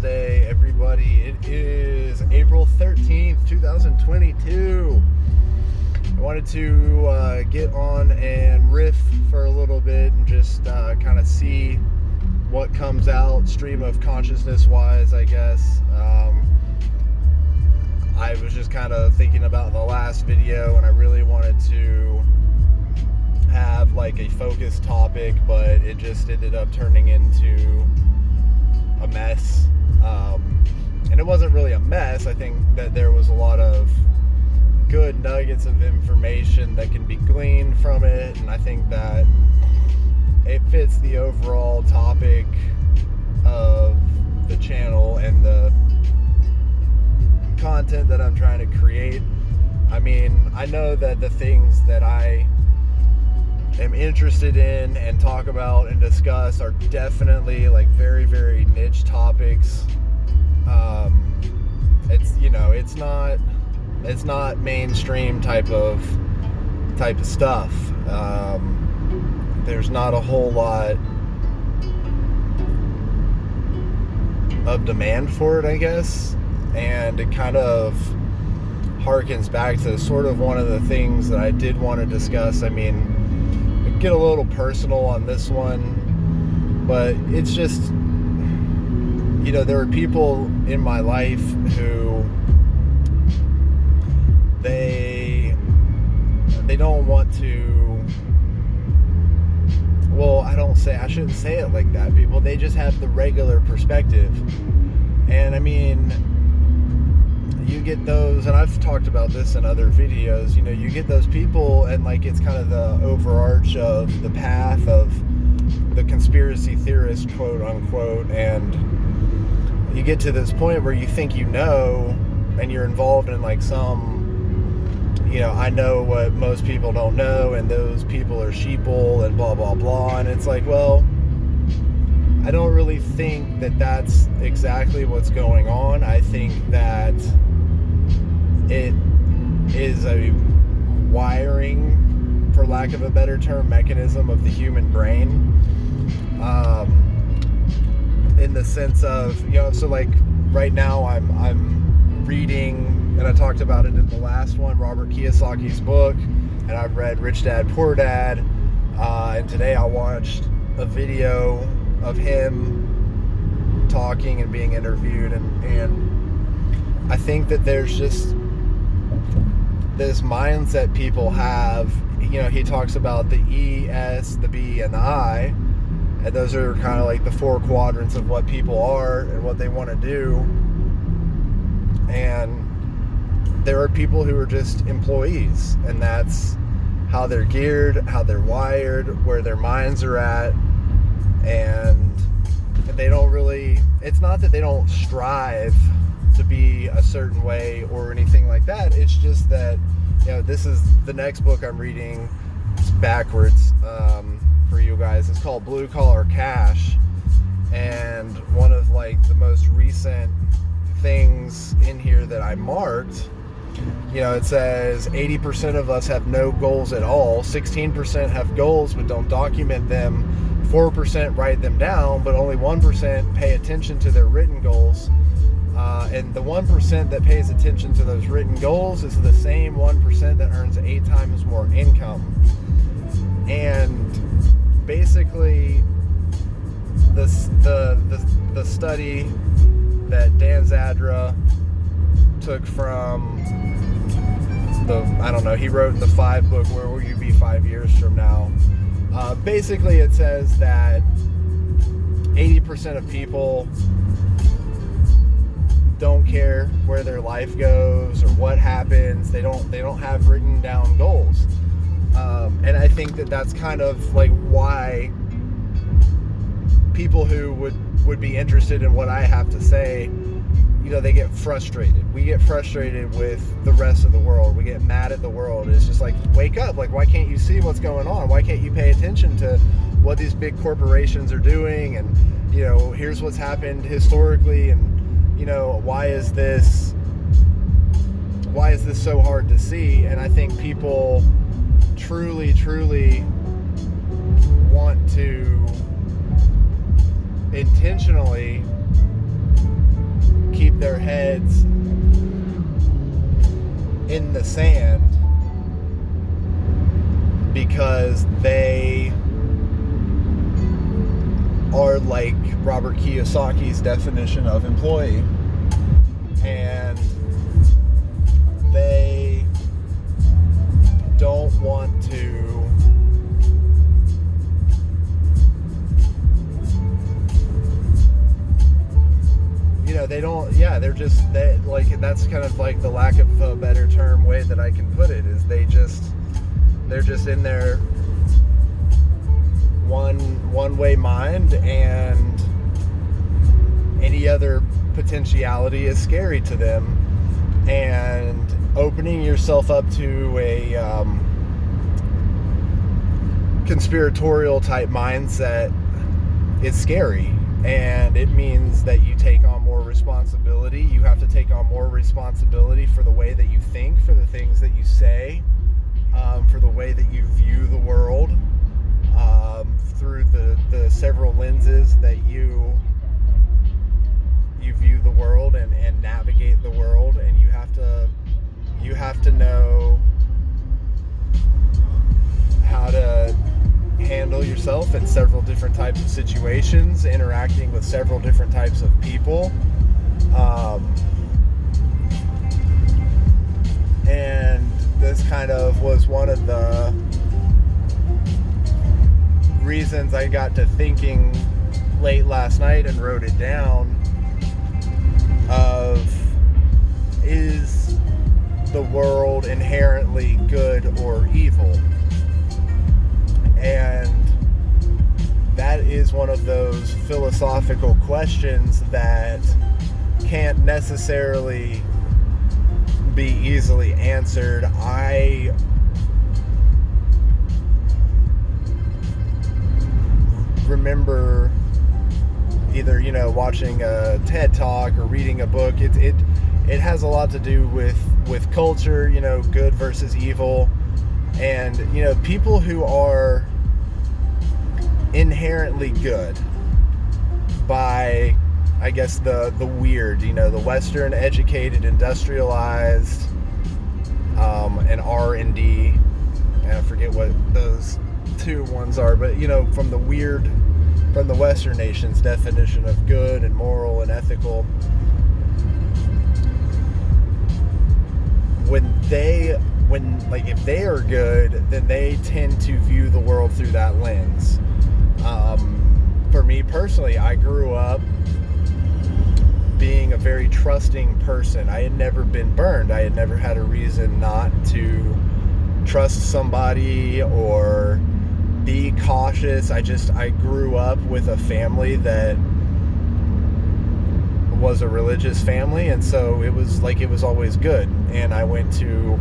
Wednesday, everybody. It is April 13th, 2022. I wanted to get on and riff for a little bit and just kind of see what comes out stream of consciousness wise, I guess. I was just kind of thinking about the last video, and I really wanted to have like a focused topic, but it just ended up turning into a mess. And it wasn't really a mess. I think that there was a lot of good nuggets of information that can be gleaned from it, and I think that it fits the overall topic of the channel and the content that I'm trying to create. I mean, I know that the things that I am interested in and talk about and discuss are definitely like very, very niche topics. It's not mainstream type of stuff. There's not a whole lot of demand for it, I guess, and it kind of harkens back to sort of one of the things that I did want to discuss. I mean, get a little personal on this one, but it's just, there are people in my life who they don't want to, well, I shouldn't say it like that. People, they just have the regular perspective. And I mean, you get those, and I've talked about this in other videos, you get those people, and like it's kind of the overarch of the path of the conspiracy theorist, quote unquote, and you get to this point where you think and you're involved in like some, I know what most people don't know, and those people are sheeple and blah blah blah, and it's like, well, I don't really think that that's exactly what's going on. I think that it is a wiring, for lack of a better term, mechanism of the human brain, in the sense of, so like right now I'm reading, and I talked about it in the last one, Robert Kiyosaki's book, and I've read Rich Dad Poor Dad, and today I watched a video of him talking and being interviewed, and I think that there's just this mindset people have. He talks about the E, S, the B, and the I, and those are kind of like the four quadrants of what people are and what they want to do. And there are people who are just employees, and that's how they're geared, how they're wired, where their minds are at. And they don't really, it's not that they don't strive to be a certain way or anything like that. It's just that, this is the next book I'm reading. It's backwards for you guys. It's called Blue Collar Cash, and one of like the most recent things in here that I marked, it says 80% of us have no goals at all, 16% have goals but don't document them, 4% write them down, but only 1% pay attention to their written goals. And the 1% that pays attention to those written goals is the same 1% that earns 8 times more income. And basically, the study that Dan Zadra took from he wrote the 5 book, Where Will You Be 5 Years From Now? Basically, it says that 80% of people don't care where their life goes or what happens. They don't have written down goals, and I think that that's kind of like why people who would be interested in what I have to say, they get frustrated. We get frustrated with the rest of the world. We get mad at the world. It's just like, wake up. Like, why can't you see what's going on? Why can't you pay attention to what these big corporations are doing? And, here's what's happened historically. And, why is this so hard to see? And I think people truly, truly want to intentionally keep their heads in the sand because they are like Robert Kiyosaki's definition of employee, and they don't want to that's kind of like the lack of a better term way that I can put it, is they're just in their one way mind, and any other potentiality is scary to them, and opening yourself up to a conspiratorial type mindset is scary. And it means that you take on more responsibility. You have to take on more responsibility for the way that you think, for the things that you say, for the way that you view the world, through the several lenses that you view the world and navigate the world. And you have to know how to handle yourself in several different types of situations, interacting with several different types of people, and this kind of was one of the reasons I got to thinking late last night and wrote it down of, is the world inherently good or evil? And that is one of those philosophical questions that can't necessarily be easily answered. I remember either, watching a TED Talk or reading a book. It has a lot to do with culture, good versus evil. And, people who are inherently good by, I guess, the weird, the Western educated, industrialized, and R&D, and I forget what those two ones are, but, from the Western nation's definition of good and moral and ethical, if they are good, then they tend to view the world through that lens. For me personally, I grew up being a very trusting person. I had never been burned. I had never had a reason not to trust somebody or be cautious. I grew up with a family that was a religious family, and so it was always good. And I went to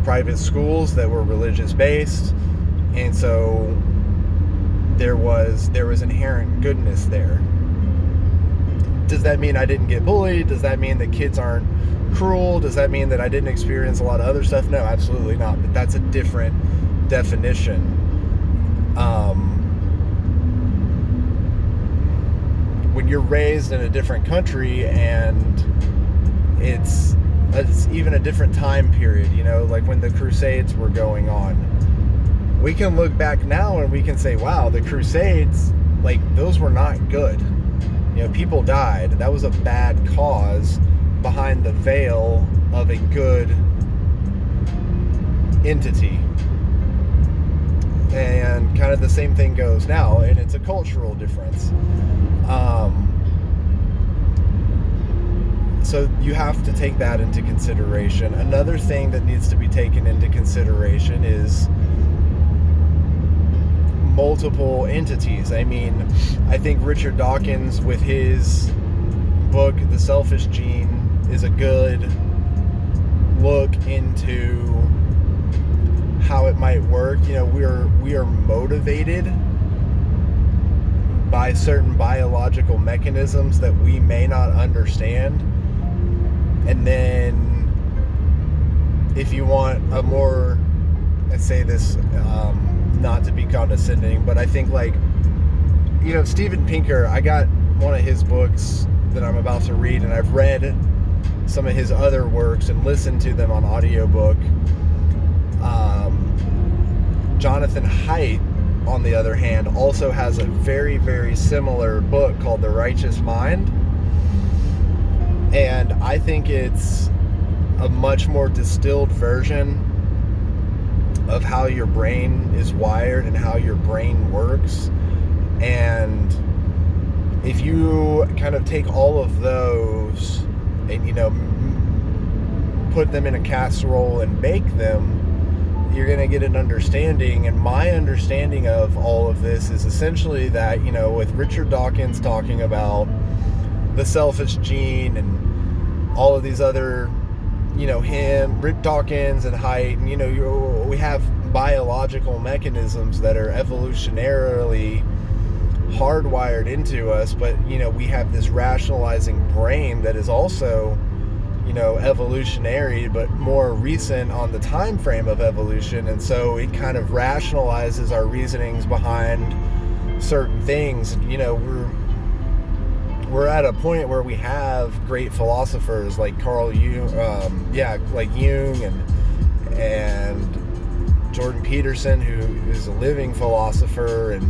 private schools that were religious based, and so there was inherent goodness there. Does that mean I didn't get bullied? Does that mean that kids aren't cruel? Does that mean that I didn't experience a lot of other stuff? No, absolutely not. But that's a different definition. When you're raised in a different country and it's even a different time period, like when the Crusades were going on, we can look back now and we can say, wow, the Crusades, those were not good. People died. That was a bad cause behind the veil of a good entity. And kind of the same thing goes now, and it's a cultural difference. So you have to take that into consideration. Another thing that needs to be taken into consideration is multiple entities. I mean, I think Richard Dawkins with his book, The Selfish Gene, is a good look into how it might work. We are motivated by certain biological mechanisms that we may not understand. And then if you want a more, I say this not to be condescending, but I think Steven Pinker, I got one of his books that I'm about to read, and I've read some of his other works and listened to them on audiobook. Jonathan Haidt, on the other hand, also has a very, very similar book called The Righteous Mind. And I think it's a much more distilled version of how your brain is wired and how your brain works. And if you kind of take all of those and, you know, put them in a casserole and bake them, you're going to get an understanding. And my understanding of all of this is essentially that, you know, with Richard Dawkins talking about the selfish gene and all of these other, you know, him, Rick Dawkins and Haidt, and, you know, we have biological mechanisms that are evolutionarily hardwired into us, but, you know, we have this rationalizing brain that is also, you know, evolutionary, but more recent on the time frame of evolution. And so it kind of rationalizes our reasonings behind certain things. You know, we're at a point where we have great philosophers like Carl Jung, like Jung and Jordan Peterson, who is a living philosopher, and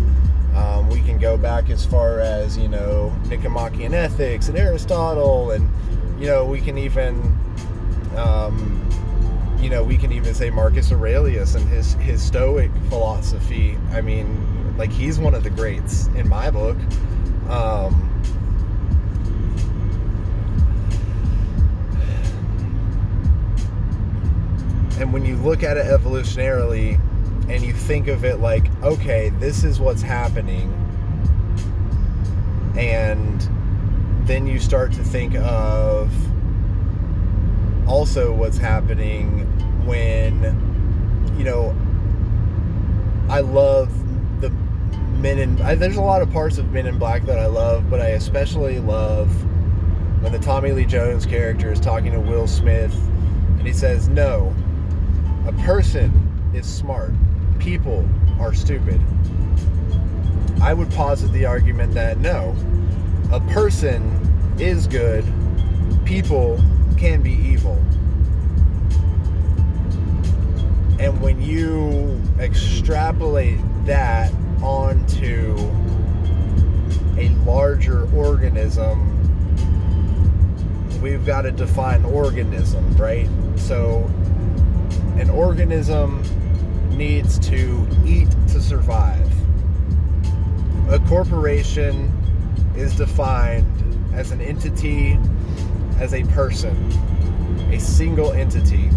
we can go back as far as, you know, Nicomachean Ethics and Aristotle, and, you know, we can even say Marcus Aurelius and his Stoic philosophy. I mean, like, he's one of the greats in my book. And when you look at it evolutionarily and you think of it like, okay, this is what's happening, and then you start to think of also what's happening when, you know, I love the there's a lot of parts of Men in Black that I love, but I especially love when the Tommy Lee Jones character is talking to Will Smith and he says, no, a person is smart, people are stupid. I would posit the argument that no, a person is good, people can be evil. And when you extrapolate that onto a larger organism, we've got to define organism, right? So an organism needs to eat to survive. A corporation is defined as an entity, as a person, a single entity.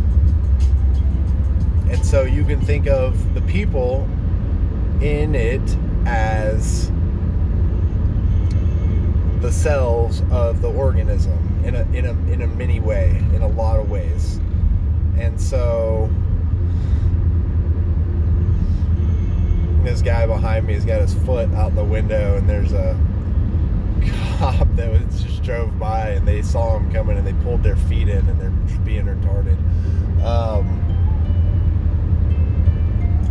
And so you can think of the people in it as the cells of the organism in a many way, in a lot of ways. And so this guy behind me has got his foot out the window, and there's a cop that just drove by, and they saw him coming and they pulled their feet in, and they're being retarded.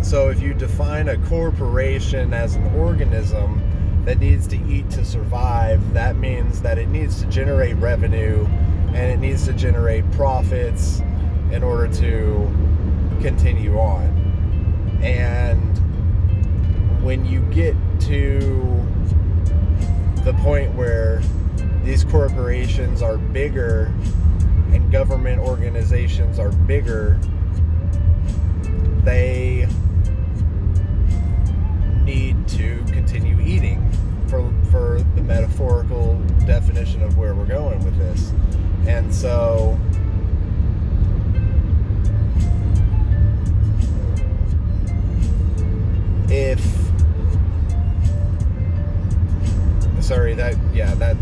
So if you define a corporation as an organism that needs to eat to survive, that means that it needs to generate revenue and it needs to generate profits in order to continue on. And when you get to the point where these corporations are bigger and government organizations are bigger, they need to continue eating, for the metaphorical definition of where we're going with this. And so that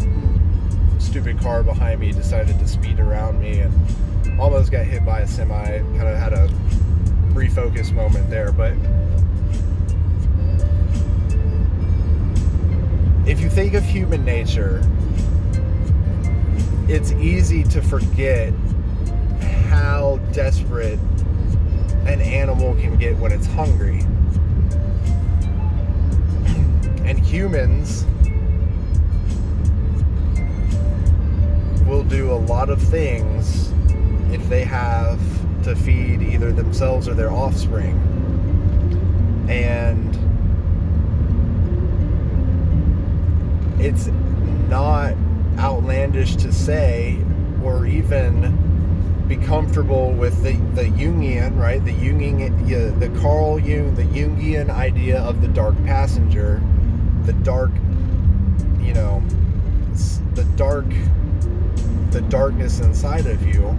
stupid car behind me decided to speed around me and almost got hit by a semi. Kind of had a refocus moment there, but if you think of human nature, it's easy to forget how desperate an animal can get when it's hungry. And humans do a lot of things if they have to feed either themselves or their offspring. And it's not outlandish to say, or even be comfortable with the Jungian, right? The Carl Jung, the Jungian idea of the dark passenger, the dark, the darkness inside of you.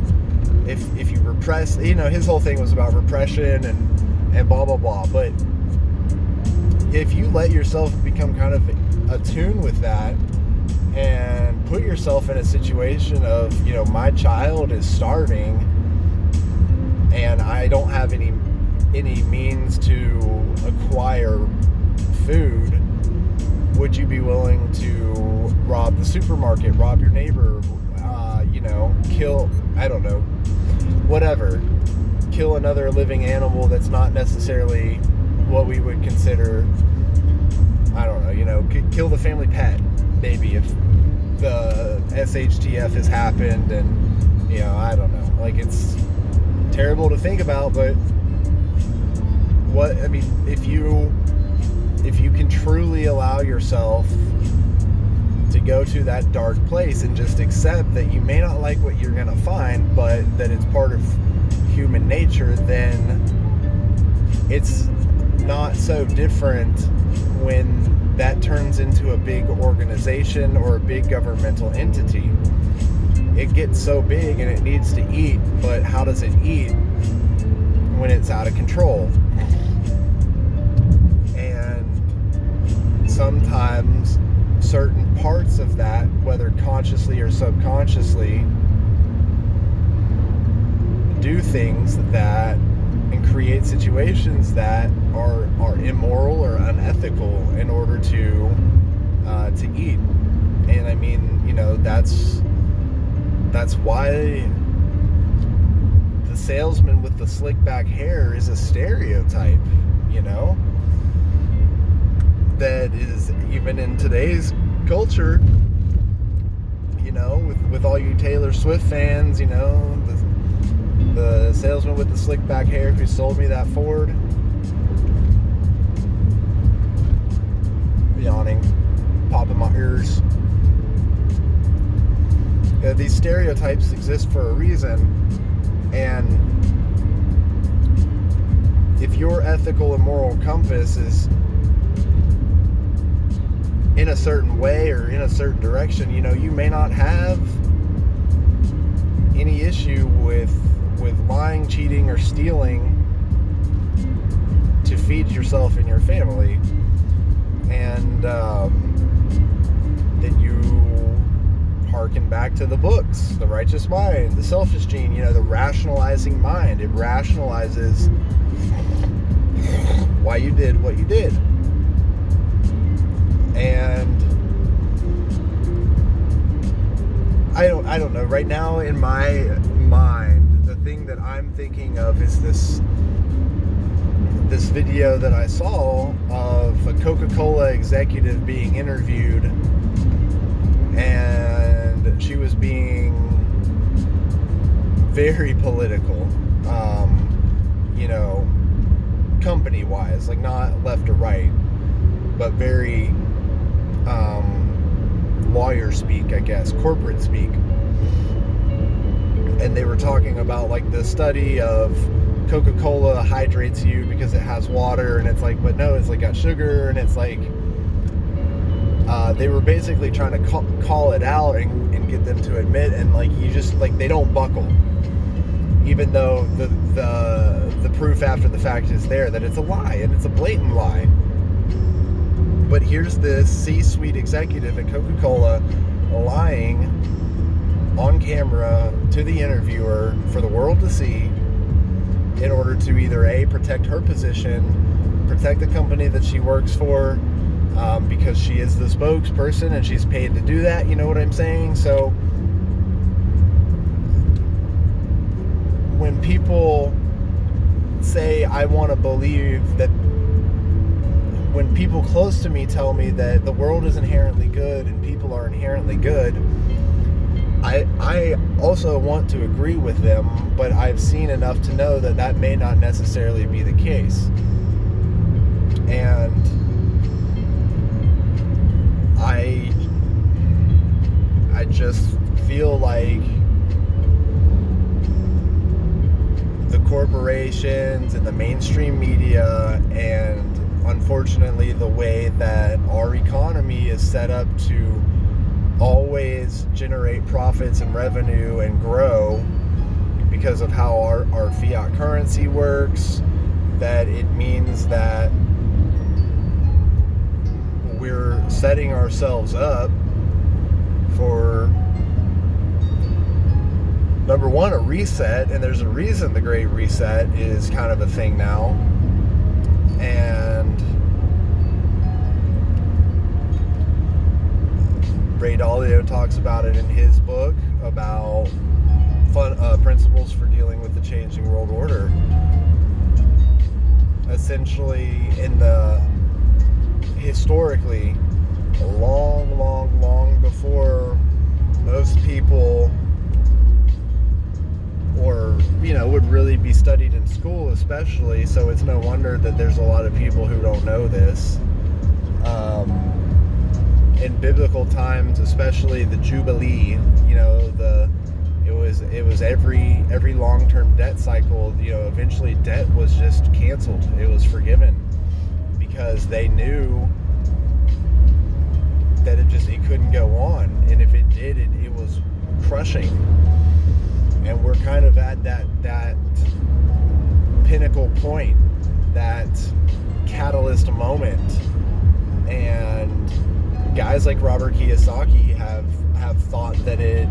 If you repress, his whole thing was about repression and blah blah blah. But if you let yourself become kind of attuned with that, and put yourself in a situation of, my child is starving and I don't have any means to acquire food, would you be willing to rob the supermarket, rob your neighbor, kill, I don't know, whatever, kill another living animal that's not necessarily what we would consider, I don't know, kill the family pet, maybe, if the SHTF has happened, and I don't know, like, it's terrible to think about, but if you can truly allow yourself to go to that dark place and just accept that you may not like what you're gonna find, but that it's part of human nature, then it's not so different when that turns into a big organization or a big governmental entity. It gets so big and it needs to eat, but how does it eat when it's out of control? And sometimes certain parts of that, whether consciously or subconsciously, do things that and create situations that are immoral or unethical in order to eat. And I mean, that's why the salesman with the slick back hair is a stereotype, that is, even in today's culture, with all you Taylor Swift fans, the salesman with the slick back hair who sold me that Ford. Yawning, popping my ears. These stereotypes exist for a reason, and if your ethical and moral compass is in a certain way or in a certain direction, you may not have any issue with lying, cheating, or stealing to feed yourself and your family. And then you harken back to the books, the righteous mind, the selfish gene, the rationalizing mind. It rationalizes why you did what you did. And I don't know. Right now in my mind, the thing that I'm thinking of is this video that I saw of a Coca-Cola executive being interviewed, and she was being very political, company-wise, like not left or right, but very lawyer speak, I guess, corporate speak. And they were talking about like the study of Coca-Cola hydrates you because it has water, and it's like, but no, it's like got sugar, and it's like they were basically trying to call it out and get them to admit, and like you just like they don't buckle, even though the proof after the fact is there that it's a lie, and it's a blatant lie. But here's this C-suite executive at Coca-Cola lying on camera to the interviewer for the world to see, in order to either A, protect her position, protect the company that she works for, because she is the spokesperson and she's paid to do that, you know what I'm saying? So when people say, I want to believe that, when people close to me tell me that the world is inherently good and people are inherently good, I also want to agree with them, but I've seen enough to know that that may not necessarily be the case. And I just feel like the corporations and the mainstream media, and unfortunately the way that our economy is set up to always generate profits and revenue and grow because of how our fiat currency works, that it means that we're setting ourselves up for, number one, a reset. And there's a reason the Great Reset is kind of a thing now. And Ray Dalio talks about it in his book about principles for dealing with the changing world order. Essentially, historically, long before most people, or would really be studied in school, especially. So it's no wonder that there's a lot of people who don't know this. In biblical times, especially the Jubilee, it was every long-term debt cycle. Eventually debt was just canceled. It was forgiven because they knew that it couldn't go on, and if it did, it was crushing. And we're kind of at that pinnacle point, that catalyst moment. And guys like Robert Kiyosaki have thought that it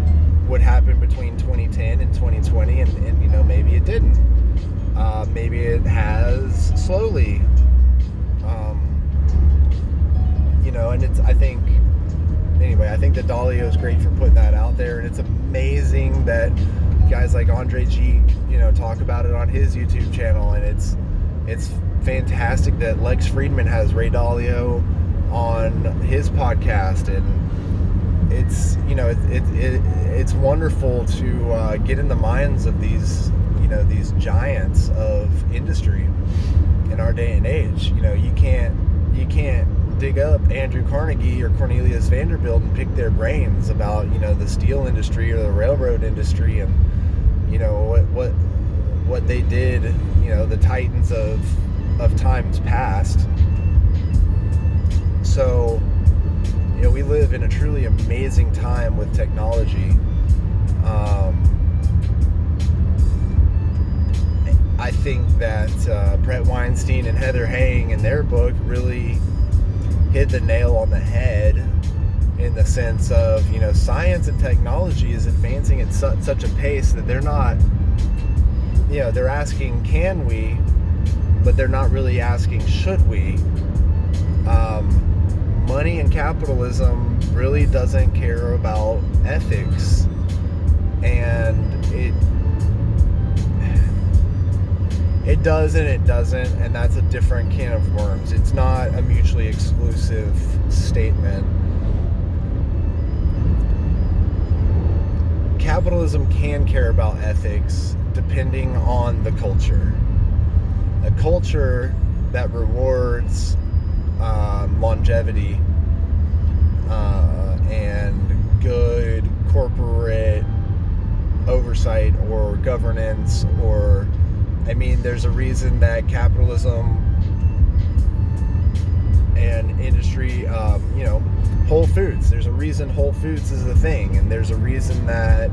would happen between 2010 and 2020, and maybe it didn't. Maybe it has slowly. And I think that Dalio is great for putting that out there, and it's amazing that guys like Andre G, talk about it on his YouTube channel, and it's fantastic that Lex Friedman has Ray Dalio on his podcast, and it's wonderful to get in the minds of these giants of industry in our day and age. You can't dig up Andrew Carnegie or Cornelius Vanderbilt and pick their brains about the steel industry or the railroad industry, and what they did, the titans of times past. So we live in a truly amazing time with technology. I think that Brett Weinstein and Heather Hang in their book really hit the nail on the head, in the sense of, science and technology is advancing at such a pace that they're not, they're asking, can we? But they're not really asking, should we? Money and capitalism really doesn't care about ethics, and it does and it doesn't, and that's a different can of worms. It's not a mutually exclusive statement. Capitalism can care about ethics depending on the culture. A culture that rewards longevity and good corporate oversight or governance, or there's a reason that capitalism and industry, Whole Foods, there's a reason Whole Foods is a thing, and there's a reason that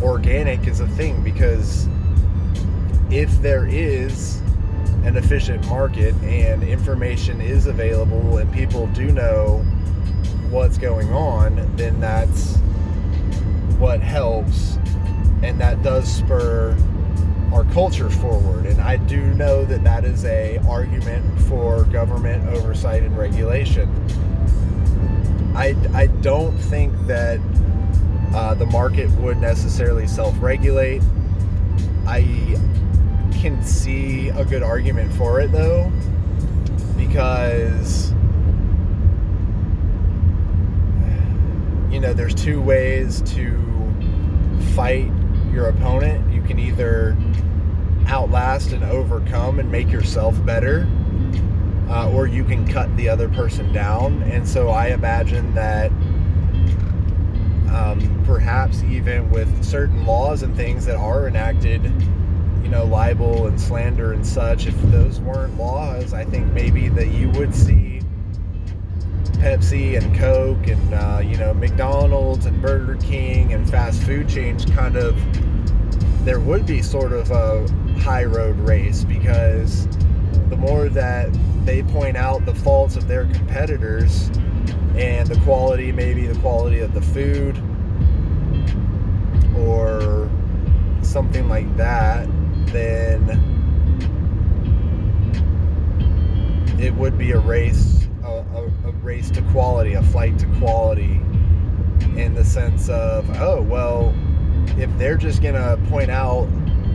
organic is a thing, because if there is an efficient market and information is available and people do know what's going on, then that's what helps, and that does spur our culture forward. And I do know that that is a argument for government oversight and regulation. I don't think that the market would necessarily self-regulate. I can see a good argument for it, though, because there's two ways to fight your opponent. You can either outlast and overcome and make yourself better, or you can cut the other person down. And so I imagine that perhaps even with certain laws and things that are enacted, libel and slander and such, if those weren't laws, I think maybe that you would see Pepsi and Coke and McDonald's and Burger King and fast food chains there would be sort of a high road race, because the more that they point out the faults of their competitors and maybe the quality of the food or something like that, then it would be a race to quality, a flight to quality, in the sense of, if they're just gonna point out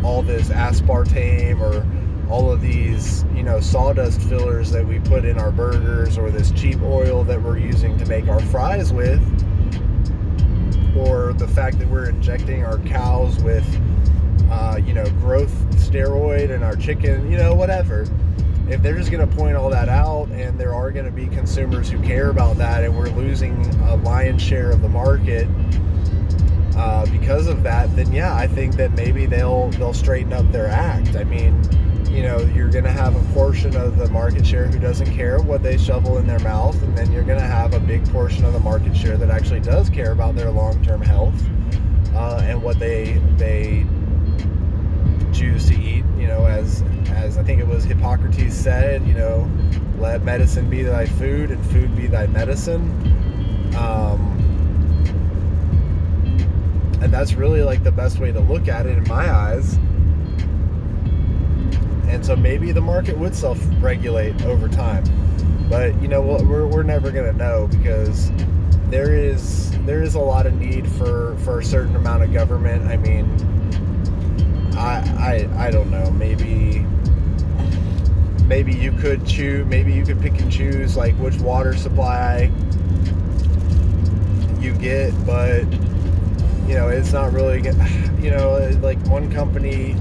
all this aspartame or all of these, sawdust fillers that we put in our burgers, or this cheap oil that we're using to make our fries with, or the fact that we're injecting our cows with, growth steroid and our chicken, whatever. If they're just going to point all that out, and there are going to be consumers who care about that, and we're losing a lion's share of the market because of that, then yeah, I think that maybe they'll straighten up their act. I mean, you're going to have a portion of the market share who doesn't care what they shovel in their mouth, and then you're going to have a big portion of the market share that actually does care about their long-term health and what they choose to eat. As I think it was Hippocrates said, let medicine be thy food and food be thy medicine. And that's really like the best way to look at it in my eyes. And so maybe the market would self-regulate over time. But we're never going to know, because there is a lot of need for a certain amount of government. I mean, I don't know, maybe you could pick and choose like which water supply you get, but it's not really like one company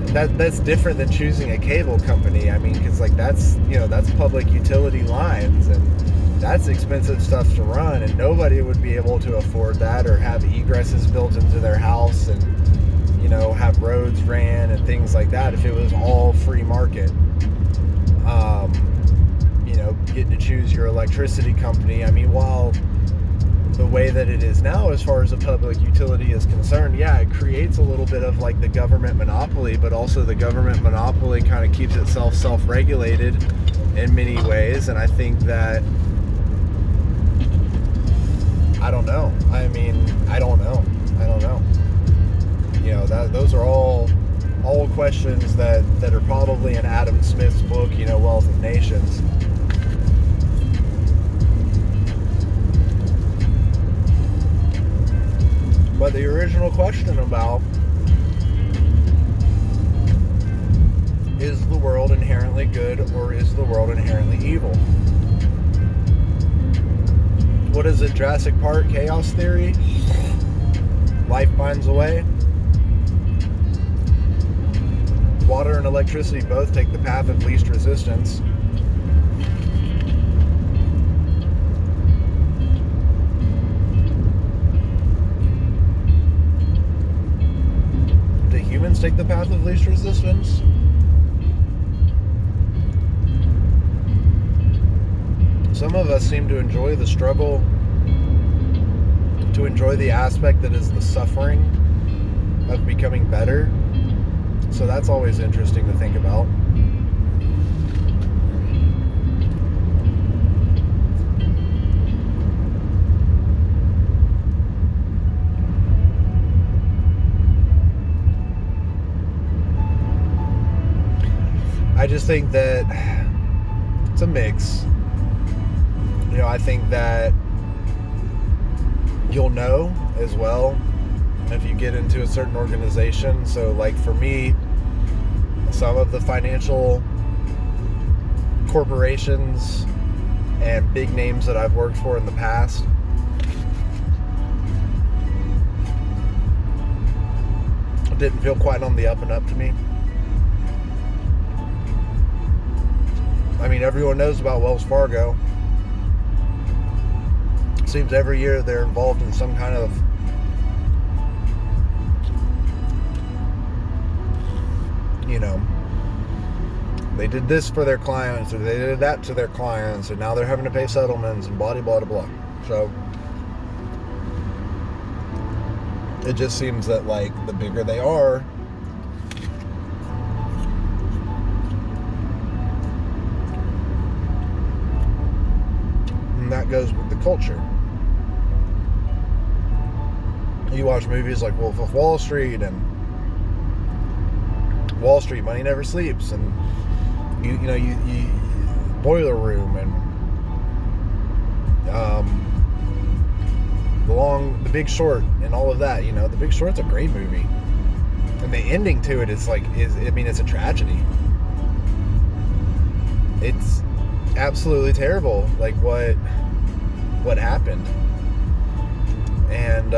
that's different than choosing a cable company. I mean, because like that's public utility lines, and that's expensive stuff to run, and nobody would be able to afford that or have egresses built into their house and have roads ran and things like that if it was all free market. Getting to choose your electricity company. I mean, while the way that it is now as far as a public utility is concerned, yeah, it creates a little bit of like the government monopoly, but also the government monopoly kind of keeps itself self-regulated in many ways. And I think that, I don't know. Those are all questions that are probably in Adam Smith's book, Wealth of Nations. But the original question about, is the world inherently good or is the world inherently evil? What is it, Jurassic Park, chaos theory? Life finds a way. Water and electricity both take the path of least resistance. Do humans take the path of least resistance? Some of us seem to enjoy the struggle, to enjoy the aspect that is the suffering of becoming better. So that's always interesting to think about. I just think that it's a mix. I think that you'll know as well if you get into a certain organization. So like for me, some of the financial corporations and big names that I've worked for in the past, didn't feel quite on the up and up to me. I mean, everyone knows about Wells Fargo. Seems every year they're involved in some kind of they did this for their clients, or they did that to their clients, and now they're having to pay settlements and blah, blah, blah, blah. So it just seems that, like, the bigger they are, and that goes with the culture. You watch movies like Wolf of Wall Street and Wall Street, Money Never Sleeps, and you Boiler Room, and The Big Short, and all of that. The Big Short's a great movie, and the ending to it is it's a tragedy. It's absolutely terrible, like what happened. And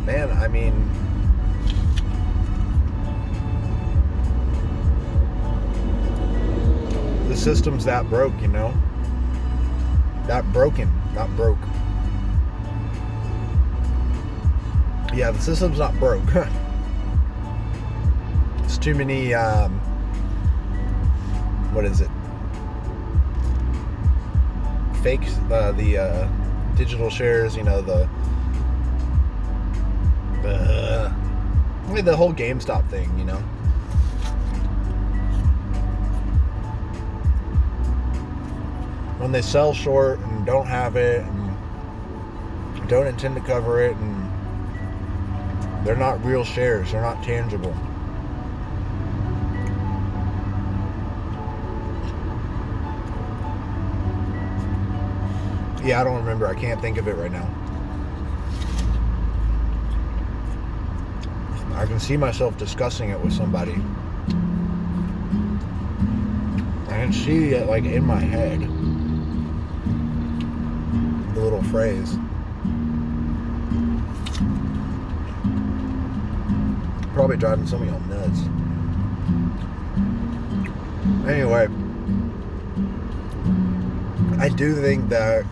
man, I mean, the system's that broke, that broken, not broke. Yeah, the system's not broke. It's too many what is it, fake, the digital shares, the whole GameStop thing, when they sell short and don't have it and don't intend to cover it, and they're not real shares, they're not tangible. Yeah, I don't remember. I can't think of it right now. I can see myself discussing it with somebody. I can see it, like, in my head. The little phrase. Probably driving some of y'all nuts. Anyway, I do think that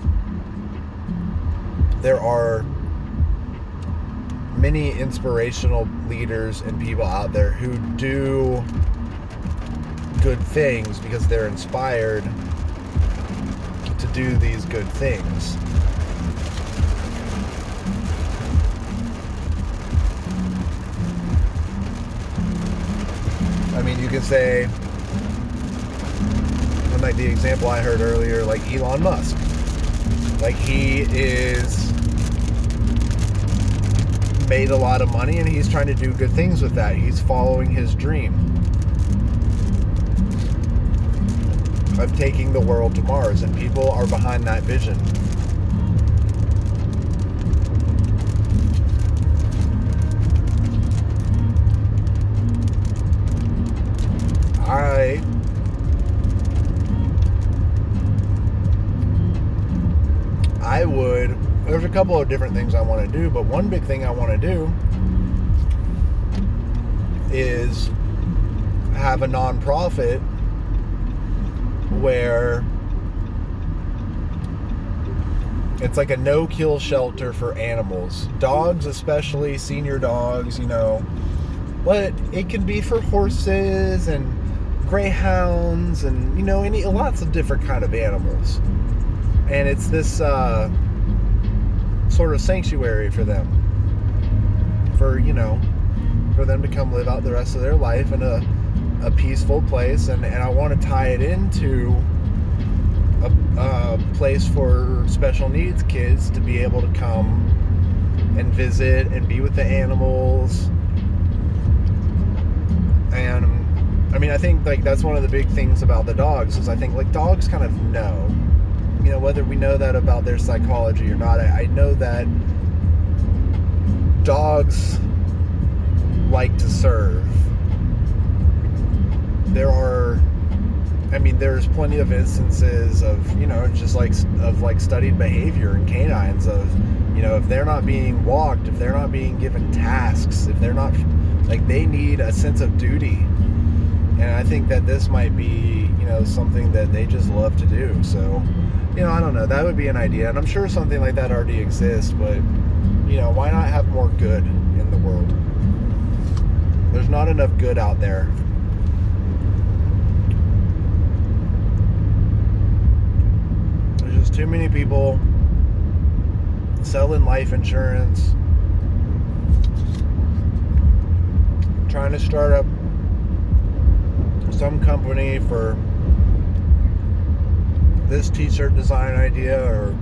there are many inspirational leaders and people out there who do good things because they're inspired to do these good things. I mean, you can say, like the example I heard earlier, like Elon Musk. Like, he is made a lot of money and he's trying to do good things with that. He's following his dream of taking the world to Mars, and people are behind that vision. There's a couple of different things I want to do, but one big thing I want to do is have a nonprofit where it's like a no-kill shelter for animals. Dogs, especially senior dogs, but it can be for horses and greyhounds and, lots of different kind of animals. And it's this sort of sanctuary for them, for them to come live out the rest of their life in a peaceful place, and I want to tie it into a place for special needs kids to be able to come and visit and be with the animals. And I mean, I think, like, that's one of the big things about the dogs, is I think, like, dogs kind of know, whether we know that about their psychology or not. I know that dogs like to serve. There's plenty of instances of, just like studied behavior in canines of, if they're not being walked, if they're not being given tasks, if they're not Like, they need a sense of duty. And I think that this might be, something that they just love to do. So, I don't know. That would be an idea. And I'm sure something like that already exists, but, why not have more good in the world? There's not enough good out there. There's just too many people selling life insurance, trying to start up some company for this t-shirt design idea or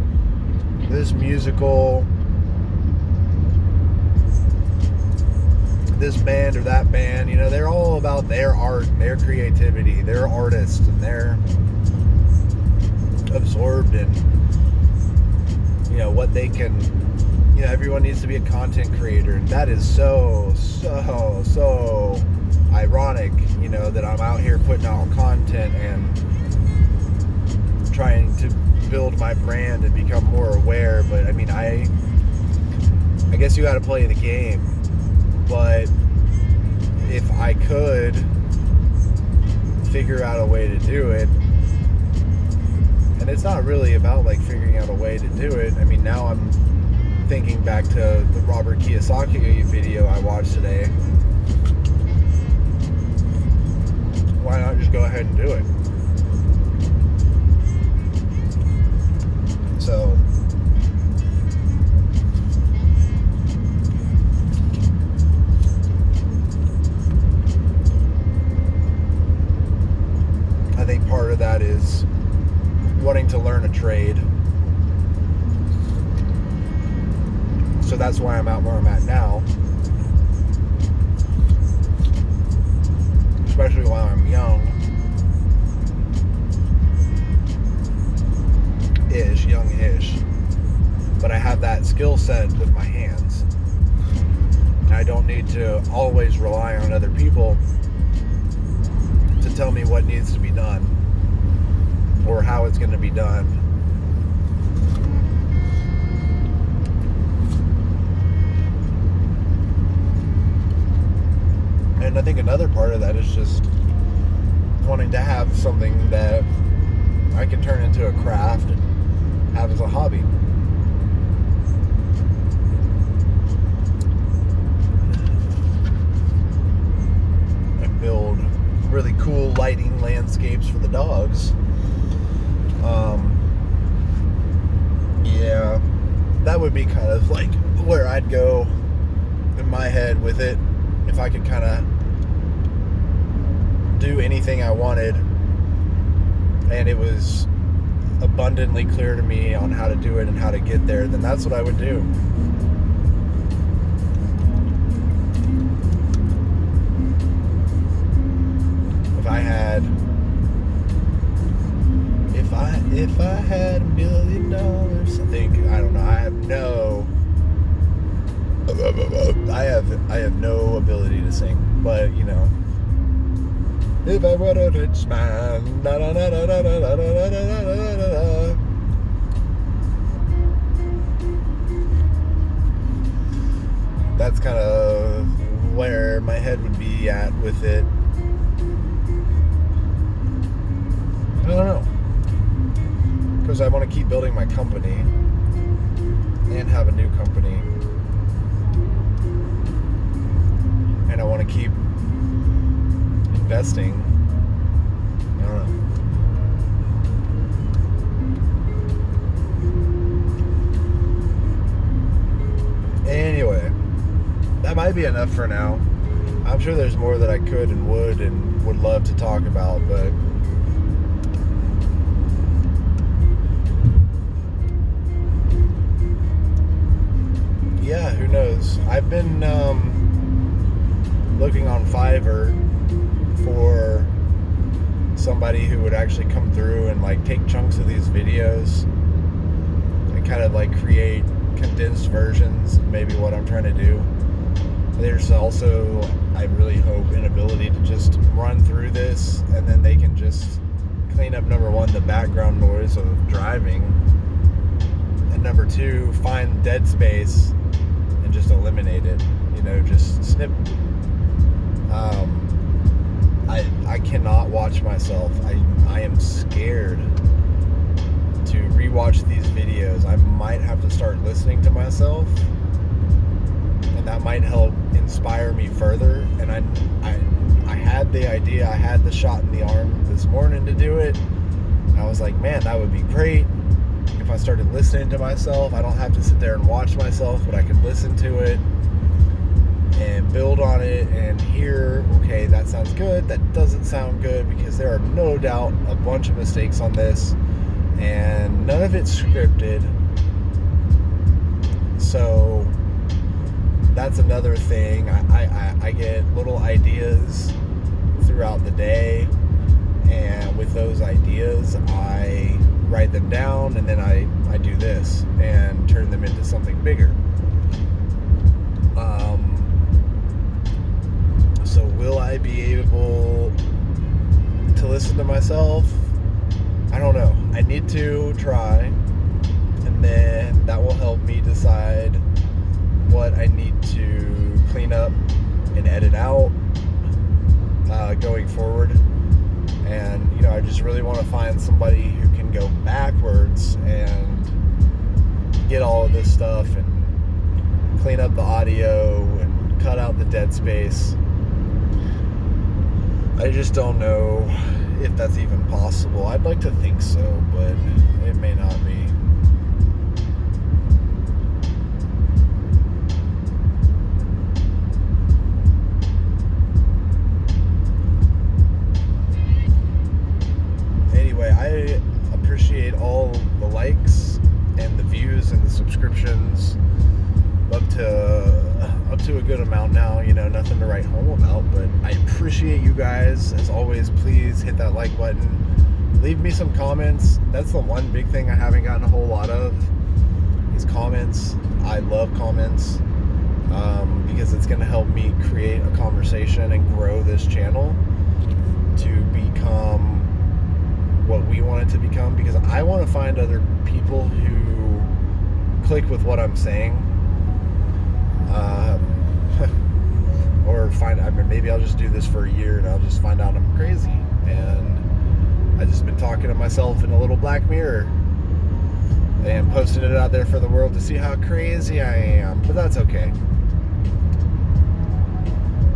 this musical, this band or that band. They're all about their art and their creativity. They're artists and they're absorbed in what they can. Everyone needs to be a content creator, and that is so ironic, that I'm out here putting out content and trying to build my brand and become more aware. But I guess you got to play the game. But if I could figure out a way to do it, and it's not really about like figuring out a way to do it. Now I'm thinking back to the Robert Kiyosaki video I watched today. Why not just go ahead and do it? So I think part of that is wanting to learn a trade. So that's why I'm at where I'm at now. Especially while I'm young-ish. But I have that skill set with my hands. And I don't need to always rely on other people to tell me what needs to be done or how it's going to be done. And I think another part of that is just wanting to have something that I can turn into a craft and have as a hobby. And build really cool lighting landscapes for the dogs. Yeah, that would be kind of like where I'd go in my head with it. If I could kind of do anything I wanted and it was abundantly clear to me on how to do it and how to get there, then that's what I would do. If I had $1 million, I don't know, I have no ability to sing, but if I were a rich man, da, da, da, da, da, da, da, da, da, da, da. That's kind of where my head would be at with it. I don't know, because I want to keep building my company and have a new company, and I want to keep investing. I don't know. Anyway, that might be enough for now. I'm sure there's more that I could and would love to talk about, but yeah, who knows? I've been looking on Fiverr for somebody who would actually come through and like take chunks of these videos and kind of like create condensed versions of maybe what I'm trying to do. There's also, I really hope, an ability to just run through this and then they can just clean up, number one, the background noise of driving, and number two, find dead space and just eliminate it. Just snip I cannot watch myself. I am scared to rewatch these videos. I might have to start listening to myself, and that might help inspire me further. And I had the idea, I had the shot in the arm this morning to do it. And I was like, man, that would be great if I started listening to myself. I don't have to sit there and watch myself, but I can listen to it and build on it and hear, okay, that sounds good, that doesn't sound good, because there are no doubt a bunch of mistakes on this, and none of it's scripted. So that's another thing. I get little ideas throughout the day, and with those ideas I write them down, and then I do this and turn them into something bigger. So will I be able to listen to myself? I don't know. I need to try, and then that will help me decide what I need to clean up and edit out going forward. And I just really want to find somebody who can go backwards and get all of this stuff and clean up the audio and cut out the dead space. I just don't know if that's even possible. I'd like to think so, but it may not be. Anyway, I appreciate all the likes and the views and the subscriptions. Up to a good amount now, nothing to write home about, but I appreciate you guys. As always, please hit that like button, leave me some comments. That's the one big thing I haven't gotten a whole lot of, is comments. I love comments, because it's going to help me create a conversation and grow this channel to become what we want it to become, because I want to find other people who click with what I'm saying. Or maybe I'll just do this for a year and I'll just find out I'm crazy, and I've just been talking to myself in a little black mirror and posting it out there for the world to see how crazy I am. But that's okay.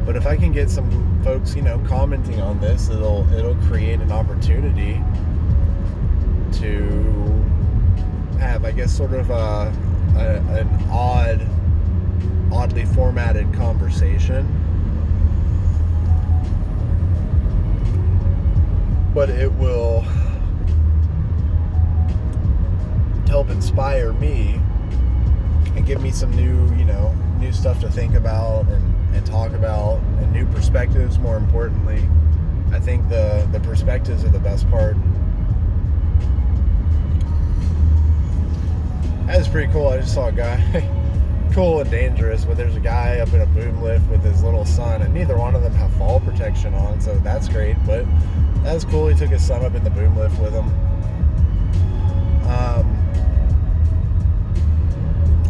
But if I can get some folks, commenting on this, it'll create an opportunity to have, I guess, sort of an oddly formatted conversation, but it will help inspire me and give me some new stuff to think about and talk about, and new perspectives. More importantly, I think the perspectives are the best part. That was pretty cool. I just saw a guy cool and dangerous, but there's a guy up in a boom lift with his little son, and neither one of them have fall protection on, so that's great. But that was cool. He took his son up in the boom lift with him.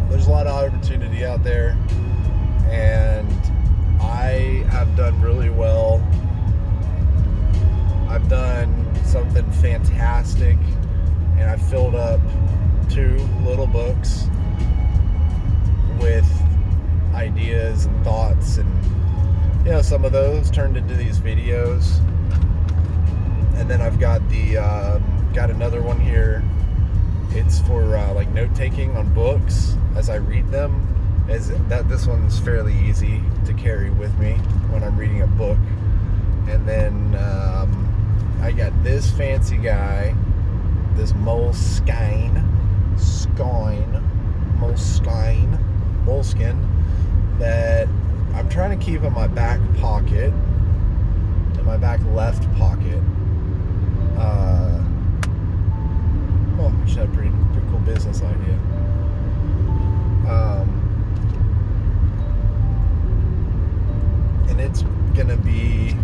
There's a lot of opportunity out there, and I have done really well. I've done something fantastic, and I've filled up 2 little books with ideas and thoughts, and some of those turned into these videos. And then I've got got another one here. It's for like note taking on books as I read them. This one's fairly easy to carry with me when I'm reading a book. And then I got this fancy guy, this moleskin that I'm trying to keep in my back pocket, in my back left pocket. I should have a pretty cool business idea. And it's gonna be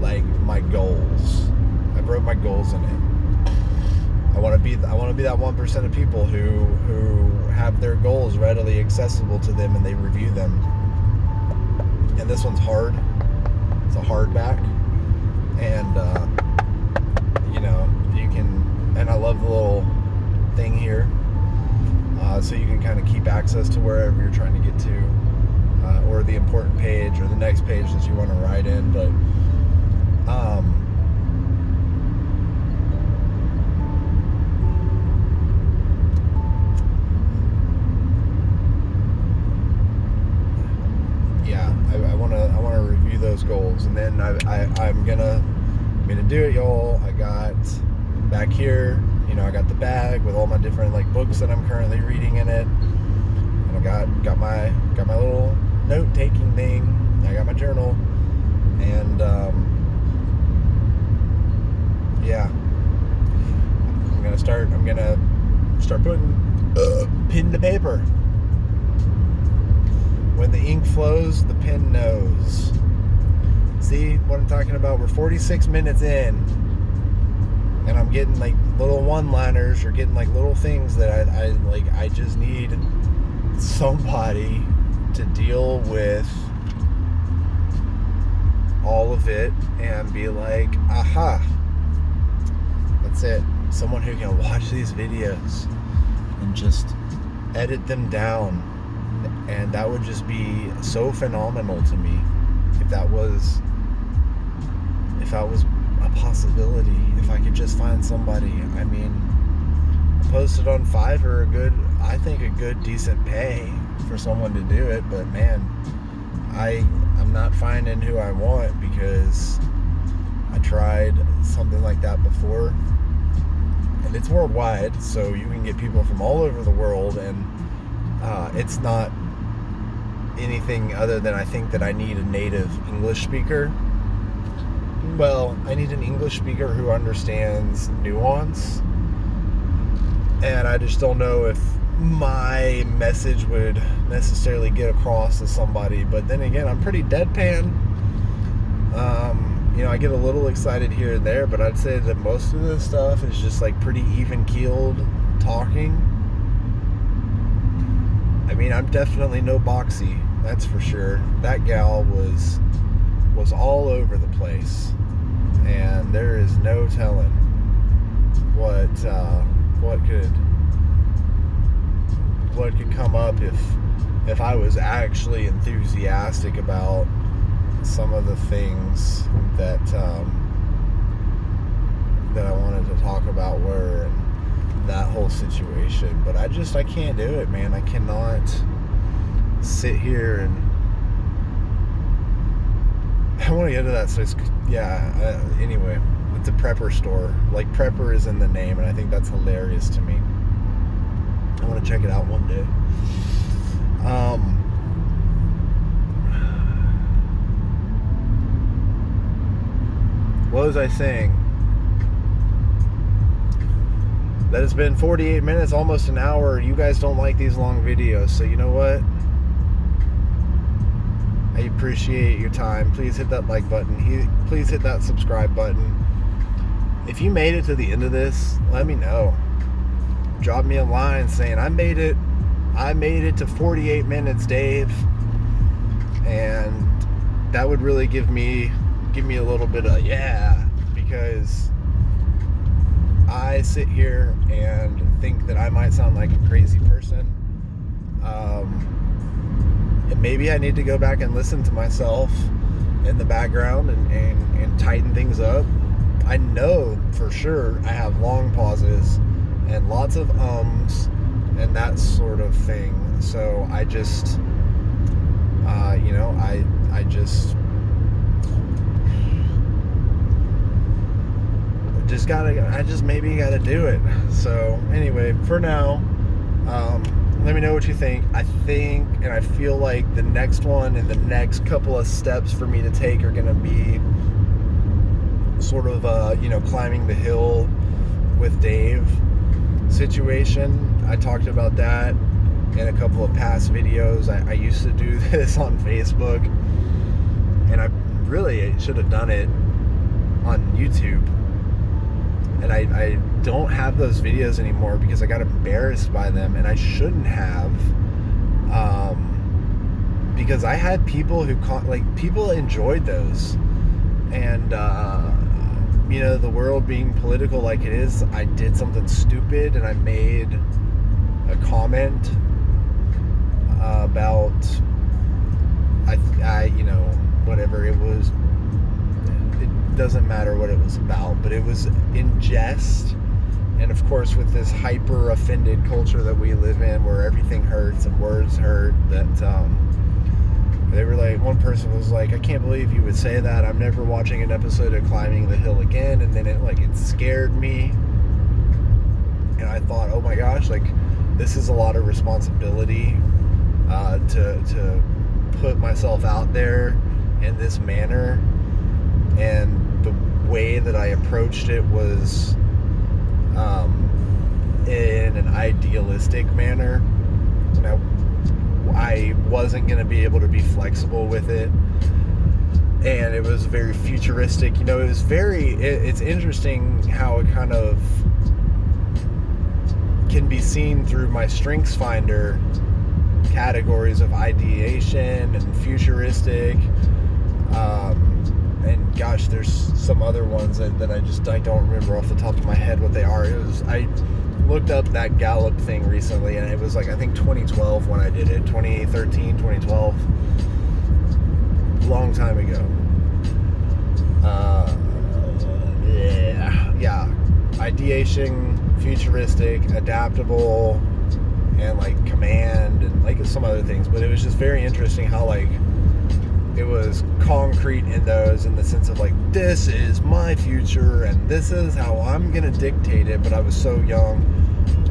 like my goals. I wrote my goals in it. I want to be that 1% of people who have their goals readily accessible to them and they review them. And this one's hard. It's a hardback, and you can. And I love the little thing here, so you can kind of keep access to wherever you're trying to get to, or the important page, or the next page that you want to write in. But I want to review those goals, and then I'm gonna do it, y'all. I got back here, I got the bag with all my different like books that I'm currently reading in it, and I got my little note taking thing. I got my journal, and yeah, I'm gonna start putting pen to paper. When the ink flows, the pen knows. See what I'm talking about? We're 46 minutes in, and I'm getting like little one-liners, or getting like little things that I just need somebody to deal with all of it and be like, aha, that's it. Someone who can watch these videos and just edit them down. And that would just be so phenomenal to me if that was a possibility. If I could just find somebody. I mean, I posted on Fiverr I think a good decent pay for someone to do it, but man, I'm not finding who I want, because I tried something like that before, and it's worldwide, so you can get people from all over the world, and it's not anything other than I think that I need a native English speaker. Well, I need an English speaker who understands nuance, and I just don't know if my message would necessarily get across to somebody. But then again, I'm pretty deadpan. I get a little excited here and there, but I'd say that most of this stuff is just like pretty even-keeled talking. I mean, I'm definitely no Boxy, that's for sure. That gal was all over the place, and there is no telling what could come up if I was actually enthusiastic about some of the things that I wanted to talk about were, and that whole situation. But I can't do it, man. I cannot sit here and I want to get to that. So anyway, it's a prepper store. Like, prepper is in the name, and I think that's hilarious to me. I want to check it out one day. What was I saying? That has been 48 minutes, almost an hour. You guys don't like these long videos, so you know what? I appreciate your time. Please hit that like button. Please hit that subscribe button. If you made it to the end of this, let me know. Drop me a line saying, I made it to 48 minutes, Dave. And that would really give me a little bit of because I sit here and think that I might sound like a crazy person. And maybe I need to go back and listen to myself in the background and tighten things up. I know for sure I have long pauses and lots of ums and that sort of thing. So I just, I just maybe gotta do it. So anyway, for now, let me know what you think. I think, and I feel like the next one and the next couple of steps for me to take are gonna be sort of, climbing the hill with Dave situation. I talked about that in a couple of past videos. I used to do this on Facebook, and I really should have done it on YouTube. And I don't have those videos anymore because I got embarrassed by them, and I shouldn't have, because I had people who people enjoyed those. And the world being political like it is, I did something stupid and I made a comment about whatever it was. It doesn't matter what it was about, but it was in jest. And of course, with this hyper offended culture that we live in, where everything hurts and words hurt, that they were like, one person was like, I can't believe you would say that. I'm never watching an episode of Climbing the Hill again. And then it scared me. And I thought, oh my gosh, like, this is a lot of responsibility to put myself out there in this manner. And the way that I approached it was in an idealistic manner. I wasn't going to be able to be flexible with it, and it was very futuristic. It's interesting how it kind of can be seen through my Strengths Finder categories of ideation and futuristic, and gosh, there's some other ones that I don't remember off the top of my head what they are. I looked up that Gallup thing recently, and it was like, I think 2012 when I did it, 2013, 2012, long time ago. Ideation, futuristic, adaptable, and like command, and like some other things. But it was just very interesting how like it was concrete in those, in the sense of like, this is my future and this is how I'm gonna dictate it. But I was so young,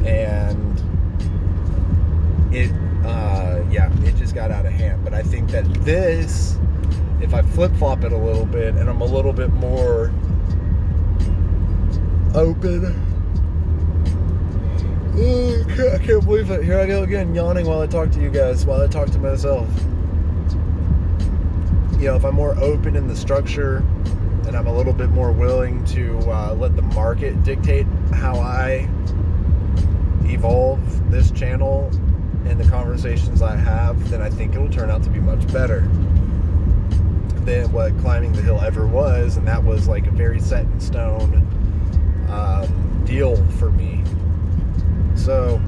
and it just got out of hand. But I think that this, if I flip-flop it a little bit and I'm a little bit more open, I can't believe it, here I go again, yawning while I talk to you guys, while I talk to myself. If I'm more open in the structure, and I'm a little bit more willing to let the market dictate how I evolve this channel and the conversations I have, then I think it'll turn out to be much better than what Climbing the Hill ever was. And that was like a very set in stone deal for me. So,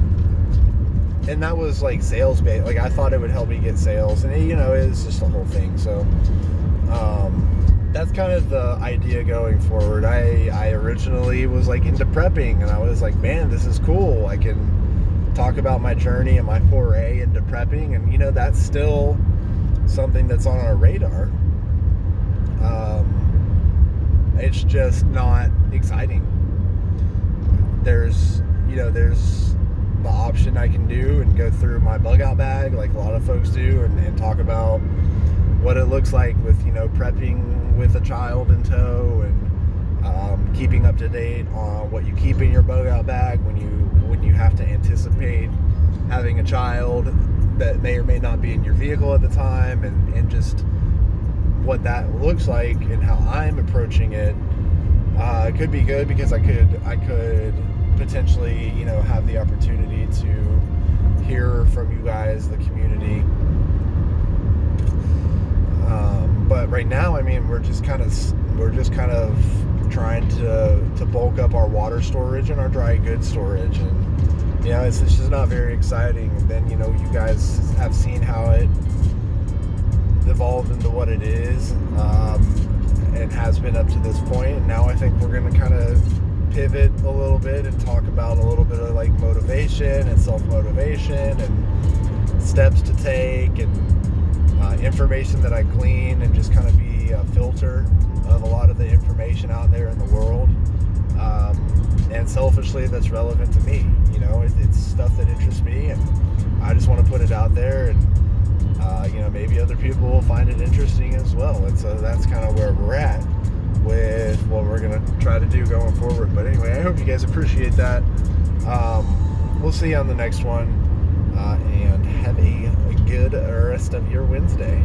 and that was like sales based. Like, I thought it would help me get sales, and it's just the whole thing. So that's kind of the idea going forward. I originally was like into prepping, and I was like, man, this is cool. I can talk about my journey and my foray into prepping, and that's still something that's on our radar. It's just not exciting. There's the option I can do and go through my bug out bag like a lot of folks do, and talk about what it looks like with prepping with a child in tow, and keeping up to date on what you keep in your bug out bag when you have to anticipate having a child that may or may not be in your vehicle at the time, and just what that looks like and how I'm approaching it. It could be good because I could potentially have the opportunity to hear from you guys, the community. But right now, we're just kind of trying to bulk up our water storage and our dry goods storage, and it's just not very exciting. And then you guys have seen how it evolved into what it is, and has been up to this point. And now I think we're going to kind of pivot a little bit and talk about a little bit of like motivation and self-motivation and steps to take, and information that I glean, and just kind of be a filter of a lot of the information out there in the world, and selfishly that's relevant to me. It's stuff that interests me, and I just want to put it out there, and maybe other people will find it interesting as well. And so that's kind of where we're at with what we're going to try to do going forward. But anyway, I hope you guys appreciate that. We'll see you on the next one, and have a good rest of your Wednesday.